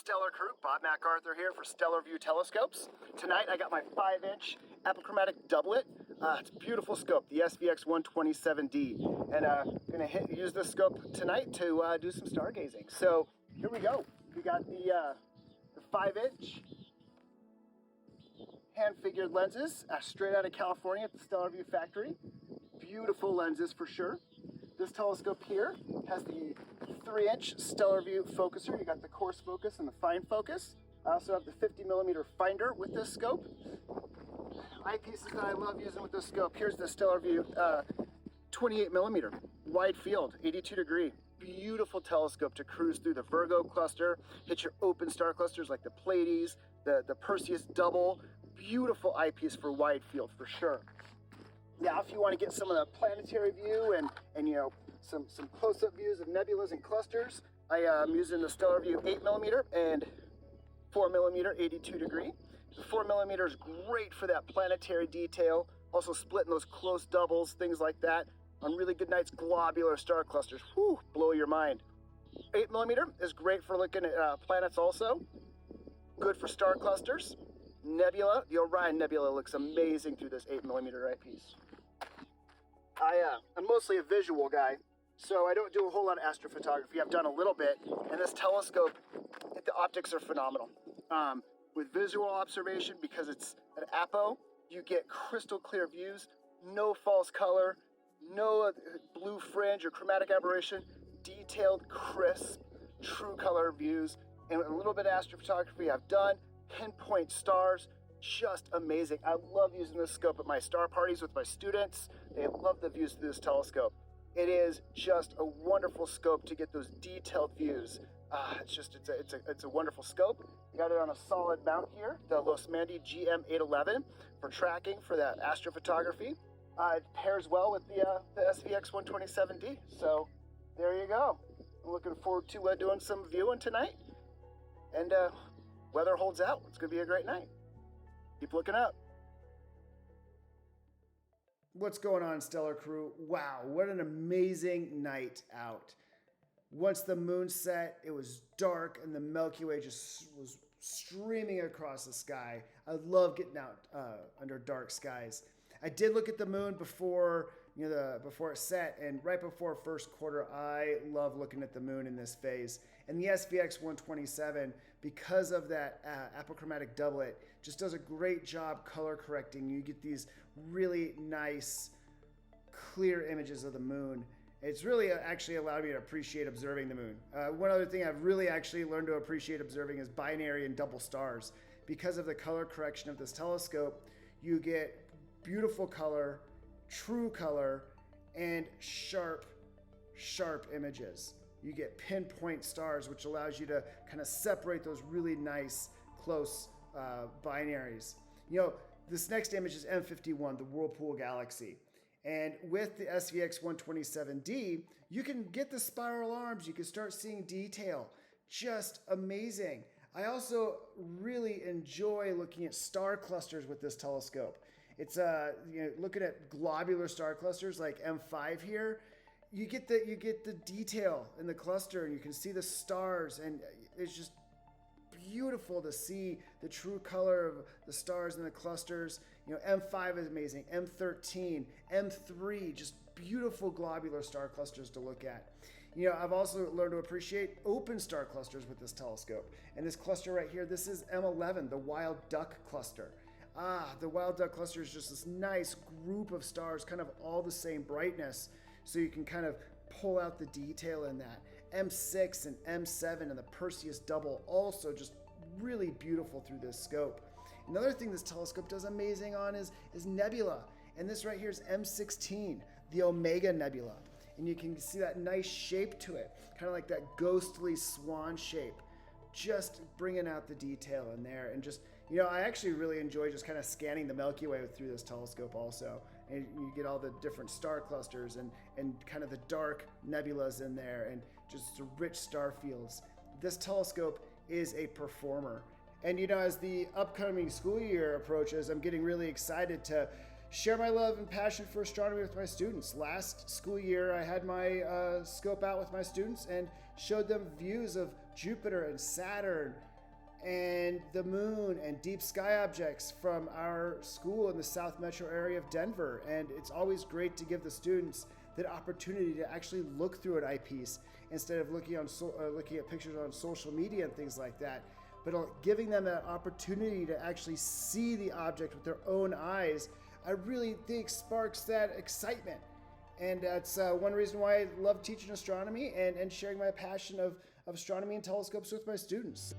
Stellar Crew? Bob MacArthur here for Stellar View Telescopes. Tonight I got my 5-inch apochromatic doublet. It's a beautiful scope, the SVX127D. And I'm going to use this scope tonight to do some stargazing. So here we go. We got the 5-inch hand-figured lenses straight out of California at the Stellar View factory. Beautiful lenses for sure. This telescope here has the 3-inch Stellar View focuser. You got the coarse focus and the fine focus. I also have the 50mm finder with this scope. Eyepieces that I love using with this scope. Here's the Stellar View 28mm wide field, 82 degree. Beautiful telescope to cruise through the Virgo cluster, hit your open star clusters like the Pleiades, the Perseus double. Beautiful eyepiece for wide field for sure. Now, if you want to get some of the planetary view and you know, some close-up views of nebulas and clusters, I am using the Stellar View 8mm and 4mm 82 degree. The 4mm is great for that planetary detail, also splitting those close doubles, things like that. On really good nights, globular star clusters, whew, blow your mind. 8mm is great for looking at planets also. Good for star clusters. Nebula, the Orion Nebula looks amazing through this 8mm eyepiece. I'm mostly a visual guy, so I don't do a whole lot of astrophotography. I've done a little bit, and this telescope, the optics are phenomenal. With visual observation, because it's an apo, you get crystal clear views, no false color, no blue fringe or chromatic aberration, detailed, crisp, true color views, and a little bit of astrophotography I've done. Pinpoint stars, just amazing. I love using this scope at my star parties with my students. They love the views through this telescope. It is just a wonderful scope to get those detailed views. It's a wonderful scope. I got it on a solid mount here, the Los Mandi GM811 for tracking for that astrophotography. It pairs well with the SVX127D. So there you go. I'm looking forward to doing some viewing tonight. And weather holds out. It's going to be a great night. Keep looking up. What's going on, Stellar Crew? Wow, what an amazing night out. Once the moon set, it was dark and the Milky Way just was streaming across the sky. I love getting out under dark skies. I did look at the moon before it set, and right before first quarter, I love looking at the moon in this phase. And the SVX127, because of that apochromatic doublet, just does a great job color correcting. You get these really nice, clear images of the moon. It's really actually allowed me to appreciate observing the moon. One other thing I've really actually learned to appreciate observing is binary and double stars. Because of the color correction of this telescope, you get beautiful color, true color, and sharp images. You get pinpoint stars, which allows you to kind of separate those really nice, close binaries. You know, this next image is M51, the Whirlpool Galaxy. And with the SVX127D, you can get the spiral arms. You can start seeing detail. Just amazing. I also really enjoy looking at star clusters with this telescope. It's looking at globular star clusters like M5 here. You get the detail in the cluster, and you can see the stars, and it's just beautiful to see the true color of the stars in the clusters. You know, M5 is amazing, M13, M3, just beautiful globular star clusters to look at. You know, I've also learned to appreciate open star clusters with this telescope. And this cluster right here, this is M11, the Wild Duck cluster. The Wild Duck cluster is just this nice group of stars, kind of all the same brightness, so you can kind of pull out the detail in that. M6 and M7 and the Perseus double also just really beautiful through this scope. Another thing this telescope does amazing on is nebula. And this right here is M16, the Omega Nebula. And you can see that nice shape to it, kind of like that ghostly swan shape. Just bringing out the detail in there, and just, you know, I actually really enjoy just kind of scanning the Milky Way through this telescope also. And you get all the different star clusters and kind of the dark nebulas in there, and just the rich star fields. This telescope is a performer. And you know, as the upcoming school year approaches, I'm getting really excited to share my love and passion for astronomy with my students. Last school year, I had my scope out with my students and showed them views of Jupiter and Saturn, and the moon and deep sky objects from our school in the South Metro area of Denver. And it's always great to give the students that opportunity to actually look through an eyepiece instead of looking at pictures on social media and things like that. But giving them an opportunity to actually see the object with their own eyes, I really think sparks that excitement. And that's one reason why I love teaching astronomy and sharing my passion of astronomy and telescopes with my students.